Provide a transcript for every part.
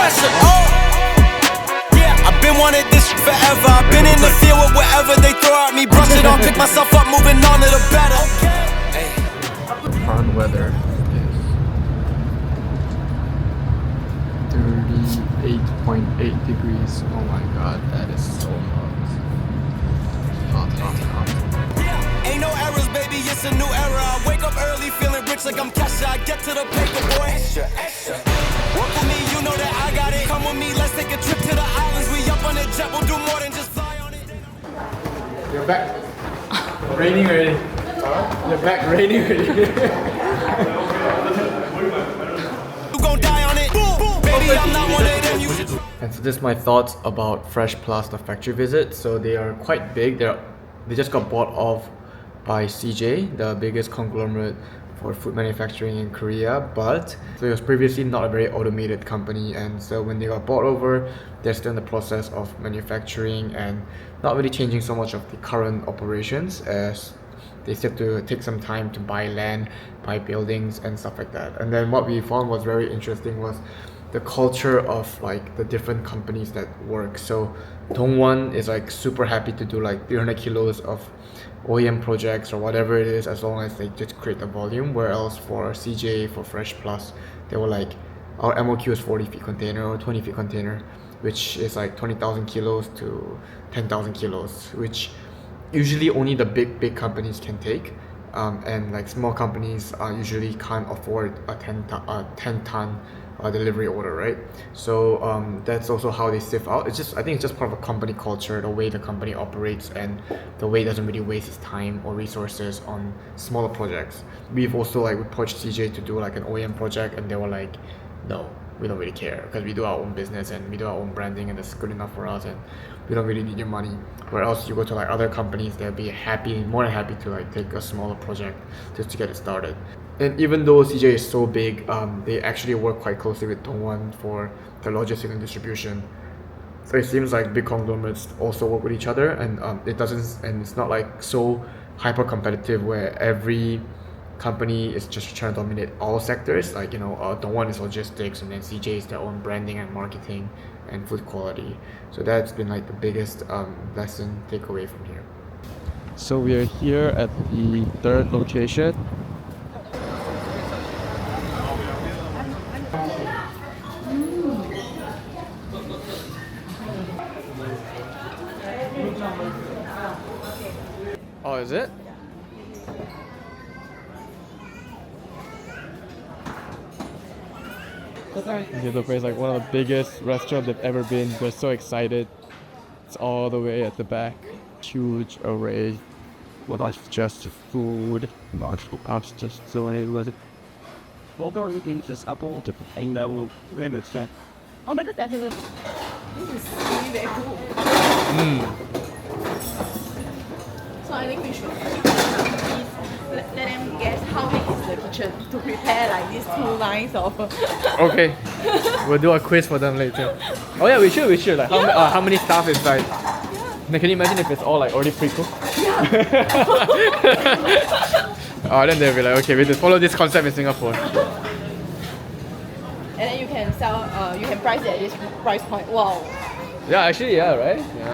pressure. Oh, yeah, I've been wanting this forever. I've been in the field with whatever they throw at me. Brush it off, pick myself up, moving on to the better. Current weather is 38.8 degrees. Oh my god, that is so hot. Hot. Ain't no errors, baby, it's a new era. I wake up early, feeling rich like I'm Kesha. I get to the paper, boy. Extra. Work with me, you know that I got it. Come with me, let's take a trip to the islands. We up on the jet, we'll do more than just fly on it. You're back. Raining already. You're back raining already. You gon' die on it. Baby, I'm not one of them. You should. And so this is my thoughts about Fresh Plus, the factory visit. So they are quite big. They just got bought off by CJ, the biggest conglomerate for food manufacturing in Korea, but so it was previously not a very automated company, and so when they got bought over, they're still in the process of manufacturing and not really changing so much of the current operations, as they still have to take some time to buy land, buy buildings and stuff like that. And then what we found was very interesting was the culture of like the different companies that work. So Dongwon is like super happy to do like 300 kilos of OEM projects or whatever it is, as long as they just create the volume. Whereas for CJ, for Fresh Plus, they were like, our MOQ is 40 feet container or 20 feet container, which is like 20,000 kilos to 10,000 kilos, which usually only the big companies can take. And like small companies usually can't afford a 10 ton delivery order, right? So that's also how they sift out. I think it's just part of a company culture, the way the company operates, and the way it doesn't really waste its time or resources on smaller projects. We've also like approached CJ to do like an OEM project, and they were like, no, we don't really care, because we do our own business and we do our own branding, and it's good enough for us, and we don't really need your money. Where else you go to like other companies, they'll be more than happy to like take a smaller project just to get it started. And even though CJ is so big, they actually work quite closely with Dongwon for the logistics and distribution. So it seems like big conglomerates also work with each other, and it's not like so hyper competitive where every company is just trying to dominate all sectors. Like, you know, Dongwon is logistics, and then CJ is their own branding and marketing and food quality. So that's been like the biggest lesson takeaway from here. So we are here at the third location. Oh, is it? Okay, the place is like one of the biggest restaurants they've ever been. They're so excited. It's all the way at the back. Huge array. Well, that's just food. That's just so it. Well, there are just apple to hang that will win it. Oh, but that's a little. This is really very cool. So I think we should let them guess how big is the kitchen to prepare like these 2 lines of. Okay, we'll do a quiz for them later. Oh yeah, we should. Like how many staff inside? Now, can you imagine if it's all like already pre-cooked? Then they'll be like, okay, we have to follow this concept in Singapore. And then you can sell. You can price it at this price point. Wow. Yeah, actually, yeah, right? Yeah.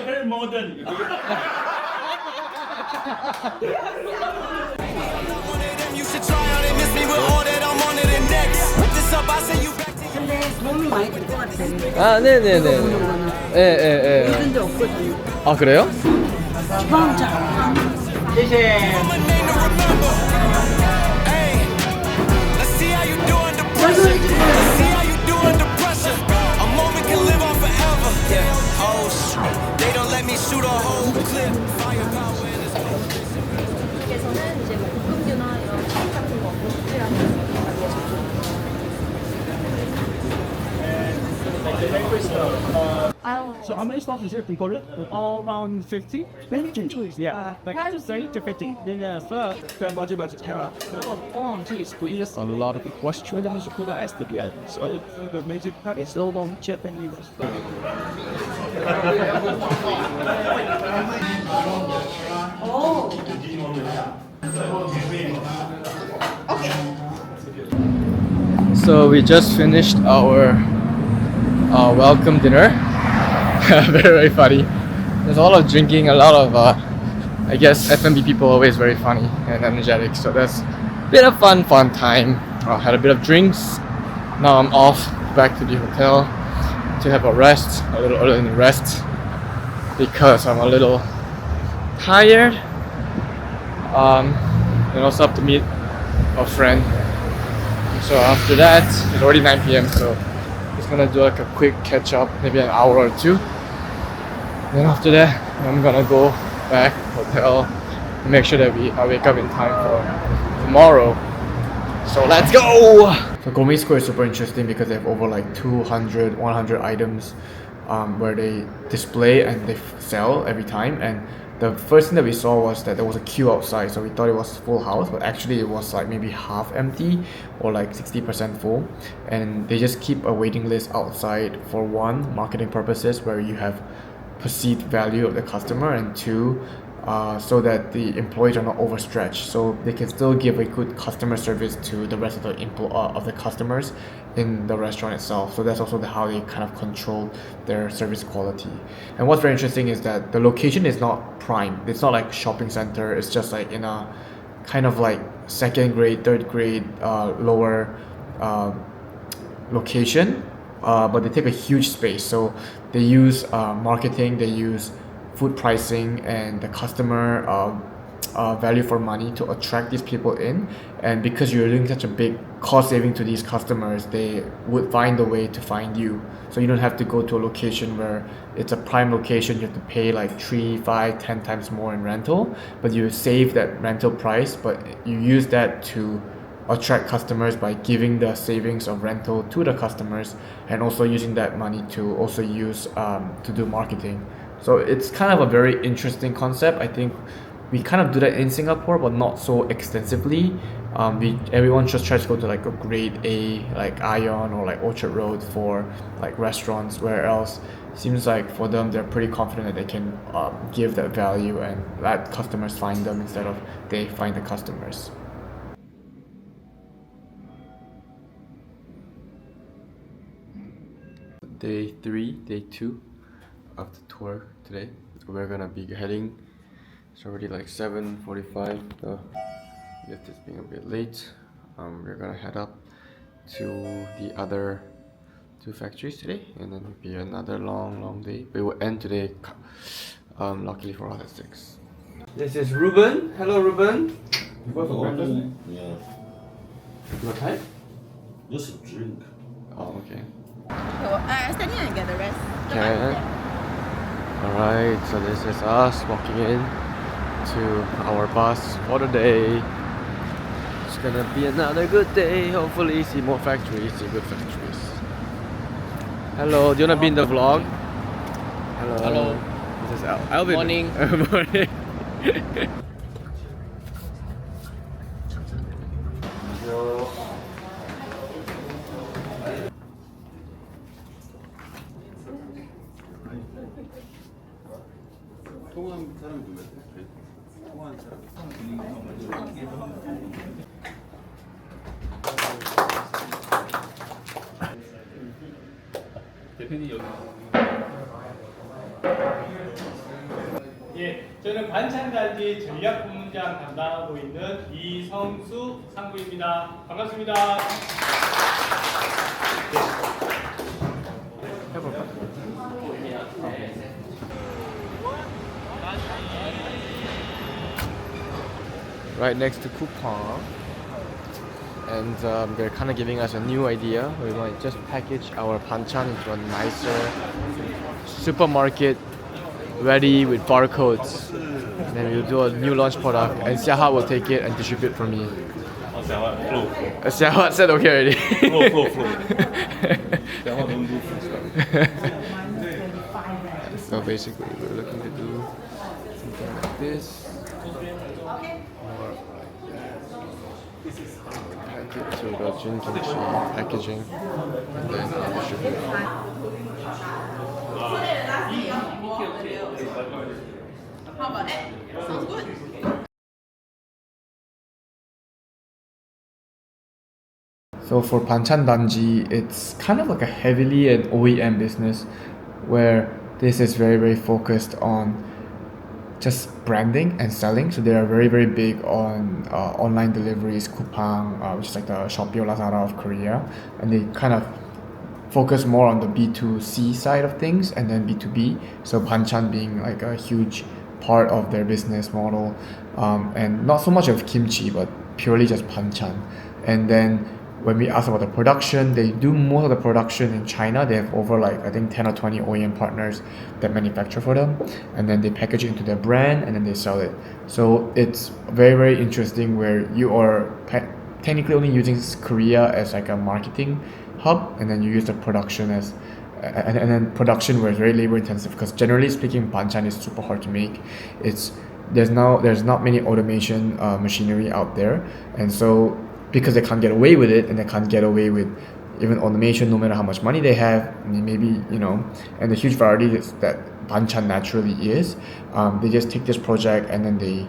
Very modern. You should try on it, miss me with all that I'm on it and next. This up, I say you back to 근데 몸이 많이 될 것 같아. 아, 네네네. 예. 이런 데 없거든. 아, 그래요? 주방장. I'm a name to remember. Hey, let's see how you do under pressure. Let's see how you do under pressure. A moment can live on forever. Yeah. Oh, they don't let me shoot a whole clip. Firepower in this. 여기에서는 이제 뭐 볶음류나 이런 튀김 같은 거 고수지랑 Like the breakfast, 아유 So how many slots is there in Korea? All around 50. Maybe choice. Yeah, like 30 to 50. Yeah, so budget. A lot of questions could ask the guy. So the major part is still on Japanese. So we just finished our welcome dinner. Very, very funny. There's a lot of drinking, a lot of I guess F&B people are always very funny and energetic. So that's a bit of fun time. I had a bit of drinks. Now I'm off back to the hotel to have a rest, a little early rest, because I'm a little tired. And also have to meet a friend. So after that, it's already 9 p.m. So just gonna do like a quick catch up, maybe an hour or two. Then after that, I'm gonna go back hotel and make sure that I wake up in time for tomorrow. So let's go! So Gourmet Square is super interesting because they have over like 200, 100 items where they display and they sell every time. And the first thing that we saw was that there was a queue outside, so we thought it was full house, but actually it was like maybe half empty or like 60% full. And they just keep a waiting list outside for one, marketing purposes, where you have perceived value of the customer, and two, so that the employees are not overstretched, so they can still give a good customer service to the rest of the customers in the restaurant itself. So that's also how they kind of control their service quality. And what's very interesting is that the location is not prime. It's not like shopping center. It's just like in a kind of like second grade, third grade, lower location, but they take a huge space. So they use marketing, they use food pricing and the customer value for money to attract these people in. And because you're doing such a big cost saving to these customers, they would find a way to find you. So you don't have to go to a location where it's a prime location, you have to pay like 3, 5, 10 times more in rental, but you save that rental price, but you use that to attract customers by giving the savings of rental to the customers, and also using that money to also use to do marketing. So it's kind of a very interesting concept. I think we kind of do that in Singapore, but not so extensively. Everyone just tries to go to like a grade A, like Ion or like Orchard Road for like restaurants, where else seems like for them they're pretty confident that they can give that value and let customers find them instead of they find the customers. Day 2 of the tour today. We're gonna be heading. It's already like 7:45. The lift is being a bit late. We're gonna head up to the other 2 factories today, and then it'll be another long day. We will end today, luckily for us, at 6. This is Ruben. Hello, Ruben. You going for breakfast? Yeah. What time? Just a drink. Oh, okay. I stand here and get the rest. Okay. Alright, so this is us walking in to our bus for the day. It's gonna be another good day. Hopefully see more factories, see good factories. Hello, do you wanna be in the vlog? Hello. Hello. This is Alvin. Morning. Morning. 예, 저는 반찬 단지 전략 부문장 담당하고 있는 이성수 상무입니다. 반갑습니다. Right next to Coupon, and they're kind of giving us a new idea. We might just package our banchan into a nicer supermarket ready with barcodes. And then we'll do a new launch product, and Xiaohua will take it and distribute for me. Xiaohua said okay already. Flow. Xiaohua don't do free stuff. So basically, we're looking to do something like this, or like pack it to the kimchi packaging, and then distribute. How about that? Sounds good. So for Banchan Danji, it's kind of like a heavily an OEM business where this is very, very focused on just branding and selling. So they are very, very big on online deliveries, Coupang, which is like the Shopee or Lazada of Korea. And they kind of focus more on the B2C side of things and then B2B. So Banchan being like a huge part of their business model. And not so much of kimchi, but purely just Banchan. And then when we ask about the production, they do most of the production in China. They have over like I think 10 or 20 OEM partners that manufacture for them, and then they package it into their brand and then they sell it. So it's very, very interesting where you are technically only using Korea as like a marketing hub, and then you use the production as and then production where it's very labor intensive, because generally speaking Banchan is super hard to make. There's not many automation machinery out there, and so because they can't get away with it, and they can't get away with even automation no matter how much money they have, I mean, maybe, and the huge variety that Banchan naturally is, they just take this project and then they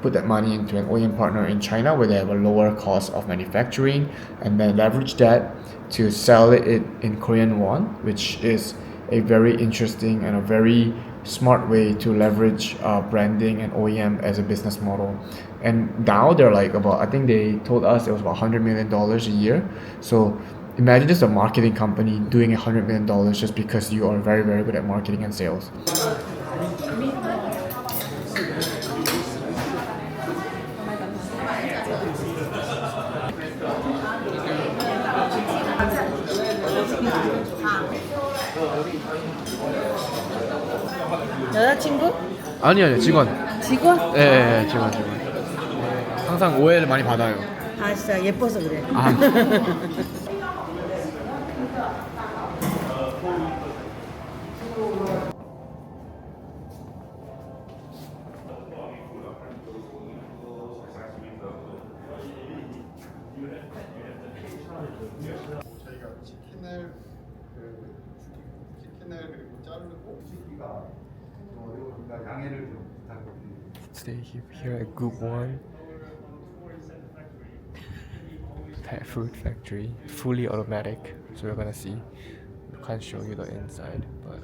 put that money into an OEM partner in China where they have a lower cost of manufacturing, and then leverage that to sell it in Korean won, which is a very interesting and a very smart way to leverage branding and OEM as a business model. And now they're like about, I think they told us it was about $100 million a year. So imagine just a marketing company doing $100 million just because you are very, very good at marketing and sales. 여자친구? 아니요, 직원. 직원? 네, 직원. 항상 오해를 많이 받아요. 아 진짜 예뻐서 그래. 저희가 치킨을 그리고 자르고 굽기가 좀 어려우니까 양해를 좀 부탁드립니다. Today here at Group 1 pet food factory, fully automatic. So we're gonna see. We can't show you the inside, but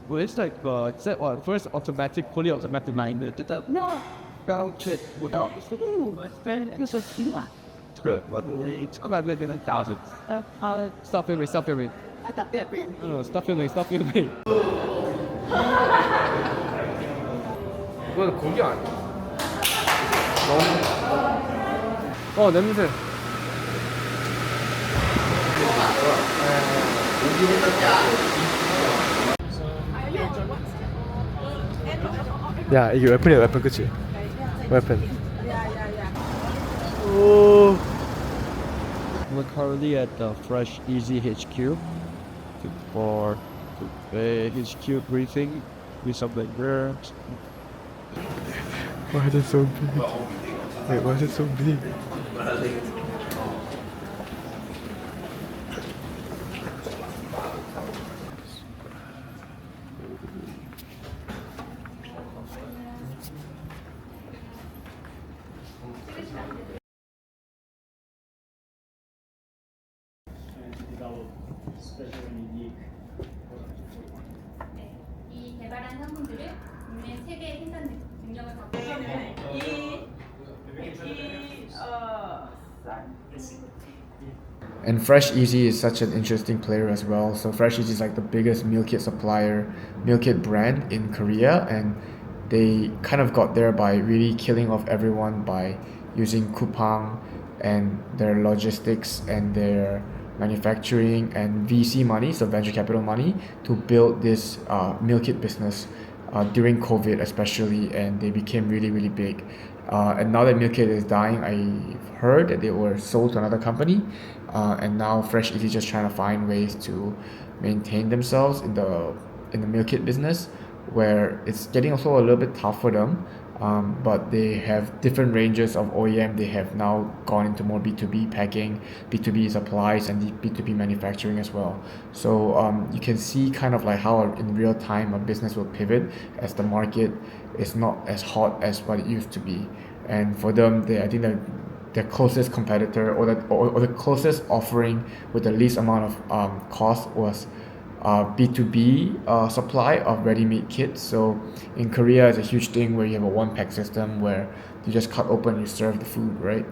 Well, it's like first automatic, fully automatic line. No, round trip without. It's good, but it's about within thousands. Stop filming, stop filming. No, stop filming, stop filming. 이건 고기 아니야? 너무 냄새. 야, 이게 웨폰이야, 웨폰. 그치? 웨폰. 오. We're currently at the FreshEasy HQ for the HQ briefing with some vendors. Why is it so big? Wait, why is it so big? 이 개발한 상품들을 국내 세계 생산 능력을 갖고 있는 And FreshEasy is such an interesting player as well. So FreshEasy is like the biggest meal kit supplier, meal kit brand in Korea, and they kind of got there by really killing off everyone by using Coupang and their logistics and their manufacturing and VC money, so venture capital money, to build this meal kit business during COVID especially, and they became really, really big. And now that meal kit is dying, I heard that they were sold to another company, and now FreshEasy is just trying to find ways to maintain themselves in the meal kit business, where it's getting also a little bit tough for them. But they have different ranges of OEM. They have now gone into more B2B packing, B2B supplies, and B2B manufacturing as well. So you can see kind of like how in real time a business will pivot as the market is not as hot as what it used to be. And for them, I think their closest competitor or the closest offering with the least amount of cost was B2B supply of ready-made kits. So in Korea, it's a huge thing where you have a one-pack system where you just cut open, you serve the food, right?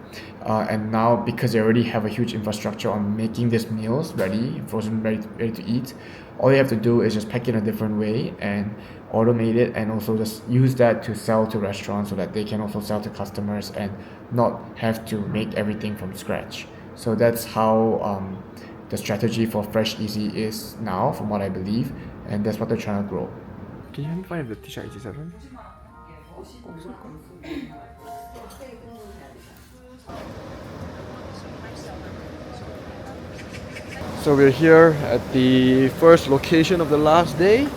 And now because they already have a huge infrastructure on making these meals ready, frozen, ready to eat, all you have to do is just pack it in a different way and automate it, and also just use that to sell to restaurants so that they can also sell to customers and not have to make everything from scratch. So that's how the strategy for FreshEasy is now, from what I believe, and that's what they're trying to grow. Can you help me find the T-shirt 87? So we're here at the first location of the last day.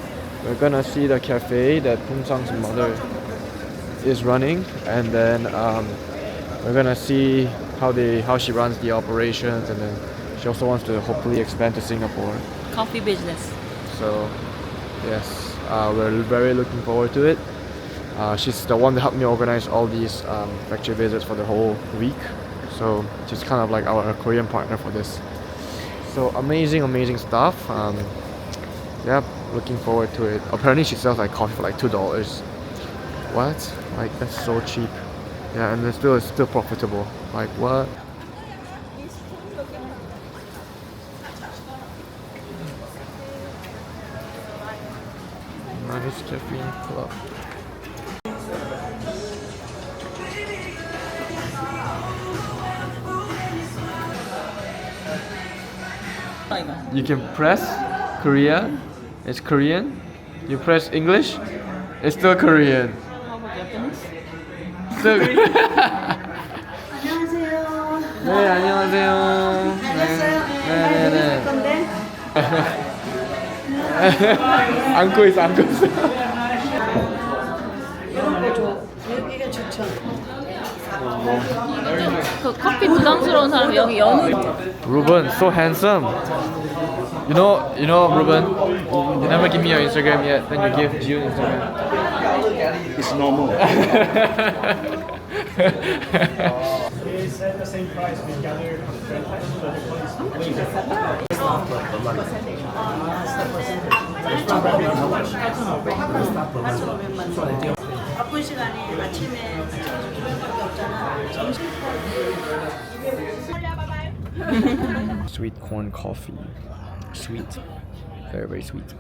We're gonna see the cafe that Pung Sang's mother is running, and then we're gonna see how she runs the operations, and then she also wants to hopefully expand to Singapore. Coffee business. So yes, we're very looking forward to it. She's the one that helped me organize all these factory visits for the whole week. So she's kind of like our Korean partner for this. So amazing stuff. Yeah, looking forward to it. Apparently she sells like coffee for like $2. What? Like that's so cheap. Yeah, and it's still profitable. Like what? Nice caffeine club. You can press Korea, it's Korean. You press English, it's still Korean. Still 네, 안녕하세요. 네. 안고 있어. 이게 추천. 그 커피 부담스러운 사람 여기 연우. Ruben, so handsome. You know, Ruben. You never give me your Instagram yet. Then you give June Instagram. It's normal. It's at the same price with the other 바쁜 시간에 아침에 없잖아. 점심. Sweet corn coffee. Sweet. Very sweet.